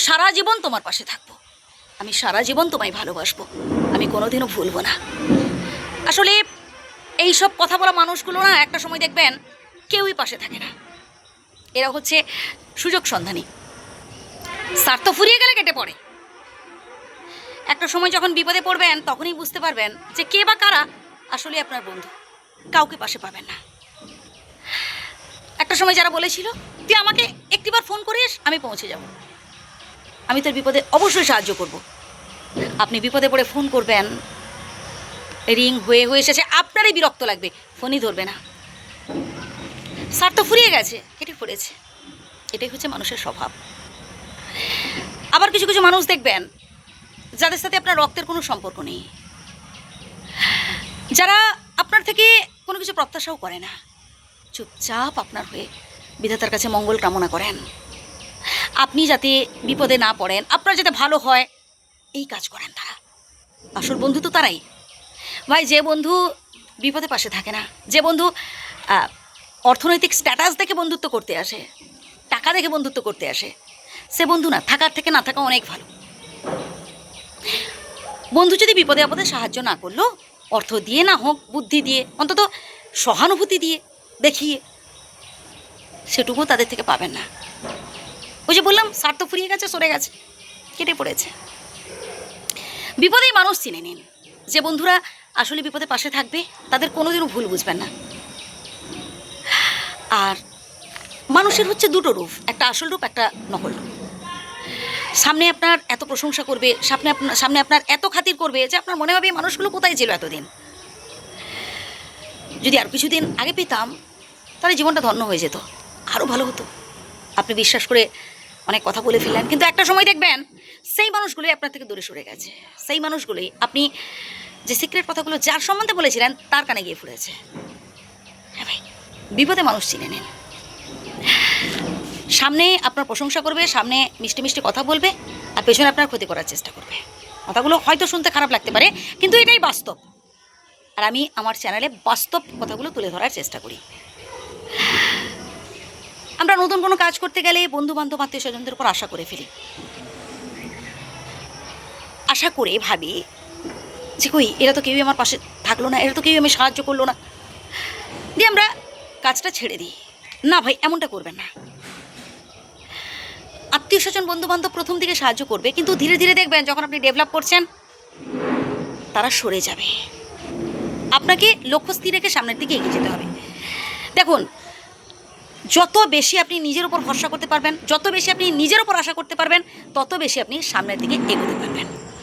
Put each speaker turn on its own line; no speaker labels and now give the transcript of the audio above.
সারা জীবন তোমার পাশে থাকবো, আমি সারা জীবন তোমায় ভালোবাসবো, আমি কোনোদিনও ভুলবো না। আসলে এই সব কথা বলা মানুষগুলো না একটা সময় দেখবেন কেউই পাশে থাকে না। এরা হচ্ছে সুযোগ সন্ধানী, স্বার্থ ফুরিয়ে গেলে কেটে পড়ে। একটা সময় যখন বিপদে পড়বেন তখনই বুঝতে পারবেন যে কে বা কারা আসলে আপনার বন্ধু। কাউকে পাশে পাবেন না। একটা সময় যারা বলেছিল তুই আমাকে একটিবার ফোন করিস, আমি পৌঁছে যাব, আমি তোর বিপদে অবশ্যই সাহায্য করব। আপনি বিপদে পড়ে ফোন করবেন, রিং হয়ে হয়ে এসেছে, আপনারই বিরক্ত লাগবে, ফোনই ধরবে না। স্বার্থ ফুরিয়ে গেছে, কেটে পড়েছে। এটাই হচ্ছে মানুষের স্বভাব। আবার কিছু কিছু মানুষ দেখবেন যাদের সাথে আপনার রক্তের কোনো সম্পর্ক নেই, যারা আপনার থেকে কোনো কিছু প্রত্যাশাও করে না, চুপচাপ আপনার হয়ে বিধাতার কাছে মঙ্গল কামনা করেন, আপনি যাতে বিপদে না পড়েন, আপনার যাতে ভালো হয়, এই কাজ করেন তারা। আসল বন্ধু তো তারাই ভাই, যে বন্ধু বিপদে পাশে থাকে না, যে বন্ধু অর্থনৈতিক স্ট্যাটাস দেখে বন্ধুত্ব করতে আসে, টাকা দেখে বন্ধুত্ব করতে আসে, সে বন্ধু না, থাকার থেকে না থাকা অনেক ভালো। বন্ধু যদি বিপদে আপদে সাহায্য না করলো, অর্থ দিয়ে না হোক, বুদ্ধি দিয়ে, অন্তত সহানুভূতি দিয়ে দেখিয়ে, সেটুকু তাদের থেকে পাবেন না। ওই যে বললাম, স্বার্থ ফুরিয়ে গেছে, সরে গেছে, কেটে পড়েছে। বিপদেই মানুষ চিনে নিন। যে বন্ধুরা আসলে বিপদে পাশে থাকবে তাদের কোনোদিনও ভুল বুঝবেন না। আর মানুষের হচ্ছে দুটো রূপ, একটা আসল রূপ, একটা নকল রূপ। সামনে আপনার এত প্রশংসা করবে, সামনে আপনার এত খাতির করবে যে আপনার মনে হবে এই মানুষগুলো কোথায় ছিল এতদিন। যদি আর কিছুদিন আগে পেতাম তাহলে জীবনটা ধন্য হয়ে যেত, আরও ভালো হতো। আপনি বিশ্বাস করে অনেক কথা বলে ফেললেন, কিন্তু একটা সময় দেখবেন সেই মানুষগুলোই আপনার থেকে দূরে সরে গেছে। সেই মানুষগুলোই আপনি যে সিক্রেট কথাগুলো যার সম্বন্ধে বলেছিলেন তার কানে গিয়ে ফুরেছে। হ্যাঁ ভাই, বিপদে মানুষ চিনে নিন। সামনে আপনার প্রশংসা করবে, সামনে মিষ্টি মিষ্টি কথা বলবে, আর পেছনে আপনার ক্ষতি করার চেষ্টা করবে। কথাগুলো হয়তো শুনতে খারাপ লাগতে পারে, কিন্তু এটাই বাস্তব। আর আমি আমার চ্যানেলে বাস্তব কথাগুলো তুলে ধরার চেষ্টা করি। আমরা নতুন কোনো কাজ করতে গেলে বন্ধু বান্ধব, আত্মীয় স্বজনদের উপর আশা করে ফেলি। আশা করে ভাবি যে কই এরা তো কেউই আমার পাশে থাকলো না, এরা তো কেউই আমি সাহায্য করলো না, দিয়ে আমরা কাজটা ছেড়ে দিই। না ভাই, এমনটা করবেন না। আত্মীয় স্বজন, বন্ধু বান্ধব প্রথম দিকে সাহায্য করবে, কিন্তু ধীরে ধীরে দেখবেন যখন আপনি ডেভেলপ করছেন তারা সরে যাবে। আপনাকে লক্ষ্য স্থির রেখে সামনের দিকে এগিয়ে যেতে হবে। দেখুন, যত বেশি আপনি নিজের উপর ভরসা করতে পারবেন, যত বেশি আপনি নিজের উপর আশা করতে পারবেন, তত বেশি আপনি সামনের দিকে এগোতে পারবেন।